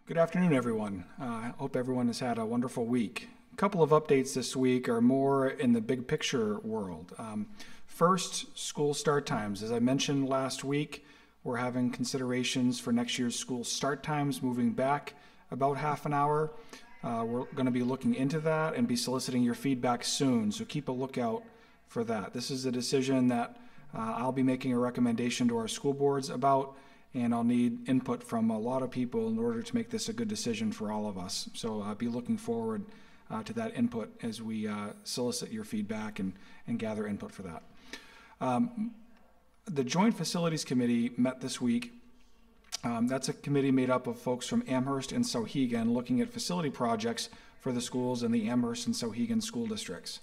Good afternoon, everyone. I hope everyone has had a wonderful week. A couple of updates this week are more in the big picture world. First, school start times. As I mentioned last week, we're having considerations for next year's school start times moving back about half an hour. We're going to be looking into that and be soliciting your feedback soon, so keep a lookout for that. This is a decision that I'll be making a recommendation to our school boards about, and I'll need input from a lot of people in order to make this a good decision for all of us. So be looking forward to that input as we solicit your feedback and gather input for that. The Joint Facilities Committee met this week. That's a committee made up of folks from Amherst and Souhegan looking at facility projects for the schools in the Amherst and Souhegan school districts.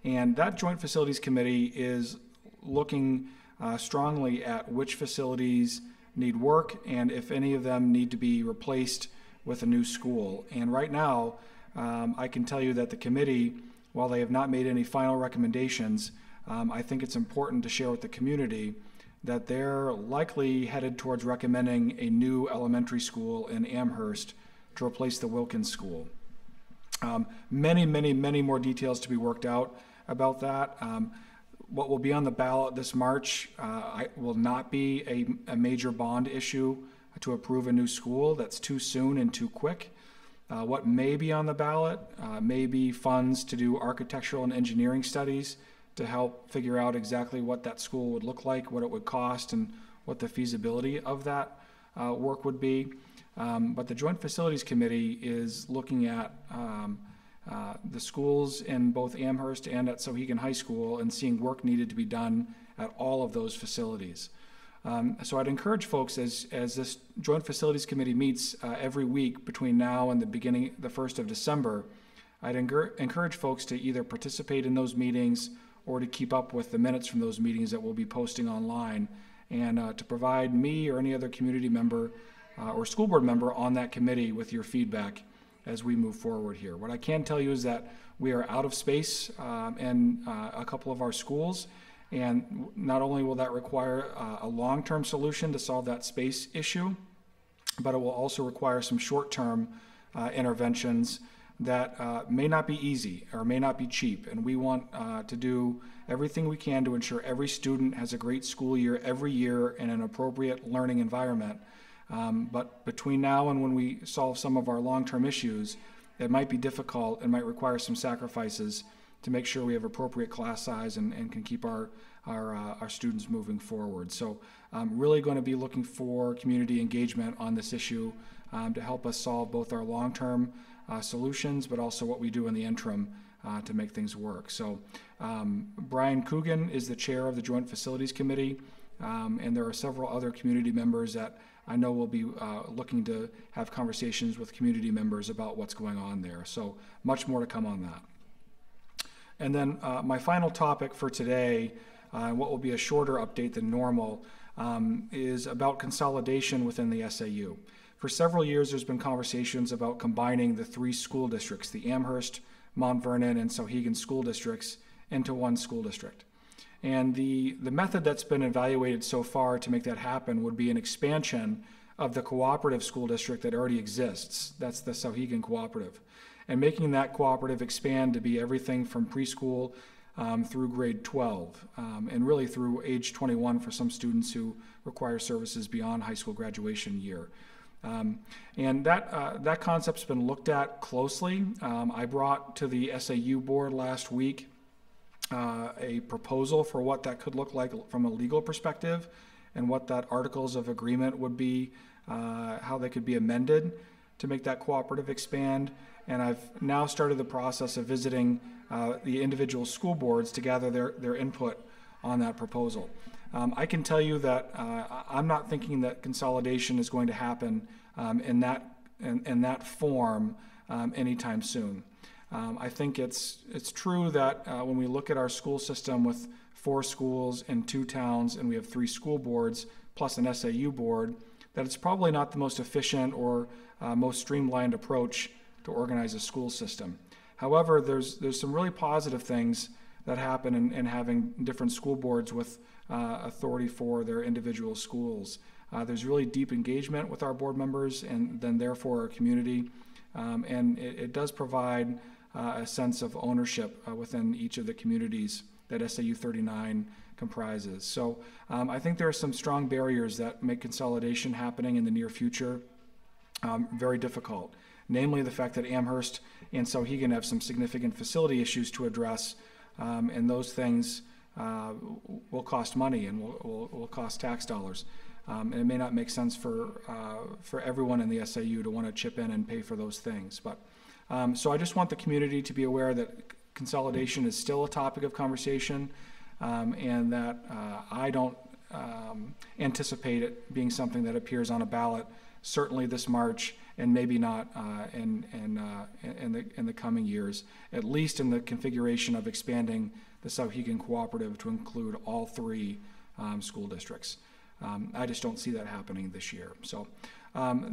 And that Joint Facilities Committee is looking strongly at which facilities need work and if any of them need to be replaced with a new school. And right now, I can tell you that the committee, while they have not made any final recommendations, I think it's important to share with the community that they're likely headed towards recommending a new elementary school in Amherst to replace the Wilkins School. Many more details to be worked out about that. What will be on the ballot this March will not be a major bond issue to approve a new school. That's too soon and too quick. What may be on the ballot may be funds to do architectural and engineering studies to help figure out exactly what that school would look like, what it would cost, and what the feasibility of that work would be. But the Joint Facilities Committee is looking at the schools in both Amherst and at Souhegan High School and seeing work needed to be done at all of those facilities. So I'd encourage folks as this Joint Facilities Committee meets every week between now and the 1st of December, I'd encourage folks to either participate in those meetings or to keep up with the minutes from those meetings that we'll be posting online, and to provide me or any other community member or school board member on that committee with your feedback as we move forward here. What I can tell you is that we are out of space in a couple of our schools, and not only will that require a long-term solution to solve that space issue, but it will also require some short-term interventions that may not be easy or may not be cheap. And we want to do everything we can to ensure every student has a great school year every year in an appropriate learning environment. But between now and when we solve some of our long-term issues, it might be difficult and might require some sacrifices to make sure we have appropriate class size and can keep our students moving forward. So I'm really going to be looking for community engagement on this issue to help us solve both our long-term solutions, but also what we do in the interim to make things work. So Brian Coogan is the chair of the Joint Facilities Committee, and there are several other community members that I know will be looking to have conversations with community members about what's going on there. So much more to come on that. And then my final topic for today, what will be a shorter update than normal, is about consolidation within the SAU. For several years, there's been conversations about combining the three school districts, the Amherst, Mount Vernon, and Souhegan school districts, into one school district. And the method that's been evaluated so far to make that happen would be an expansion of the cooperative school district that already exists. That's the Souhegan Cooperative. And making that cooperative expand to be everything from preschool through grade 12, and really through age 21 for some students who require services beyond high school graduation year. And that concept's been looked at closely. I brought to the SAU board last week a proposal for what that could look like from a legal perspective and what that articles of agreement would be, how they could be amended to make that cooperative expand. And I've now started the process of visiting the individual school boards to gather their input on that proposal. I can tell you that I'm not thinking that consolidation is going to happen in that form anytime soon. I think it's true that when we look at our school system with 4 schools and 2 towns, and we have 3 school boards plus an SAU board, that it's probably not the most efficient or most streamlined approach to organize a school system. However, there's some really positive things that happen in having different school boards with authority for their individual schools. There's really deep engagement with our board members and then therefore our community. And it does provide a sense of ownership within each of the communities that SAU 39 comprises. So I think there are some strong barriers that make consolidation happening in the near future very difficult. Namely the fact that Amherst and Souhegan have some significant facility issues to address, and those things will cost money and will cost tax dollars. And it may not make sense for everyone in the SAU to want to chip in and pay for those things. But so I just want the community to be aware that consolidation is still a topic of conversation, and that I don't anticipate it being something that appears on a ballot certainly this March, and maybe not in the coming years, at least in the configuration of expanding the Souhegan Cooperative to include all 3 school districts. I just don't see that happening this year. So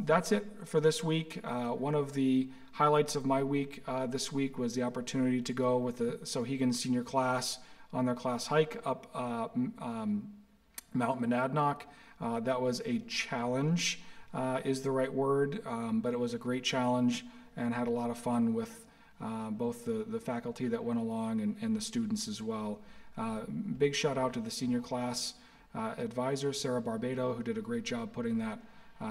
that's it for this week. One of the highlights of my week this week was the opportunity to go with the Souhegan senior class on their class hike up Mount Monadnock. That was a challenge, is the right word, but it was a great challenge and had a lot of fun with both the faculty that went along and the students as well. Big shout out to the senior class advisor, Sarah Barbado, who did a great job putting that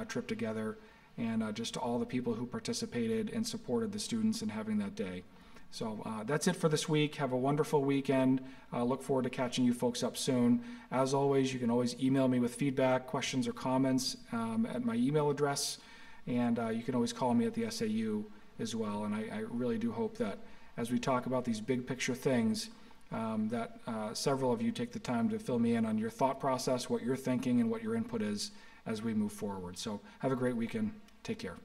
trip together, and just to all the people who participated and supported the students in having that day. So that's it for this week. Have a wonderful weekend. Look forward to catching you folks up soon. As always, you can always email me with feedback, questions, or comments at my email address, and you can always call me at the SAU as well. And I really do hope that as we talk about these big picture things, that several of you take the time to fill me in on your thought process, what you're thinking, and what your input is as we move forward. So have a great weekend. Take care.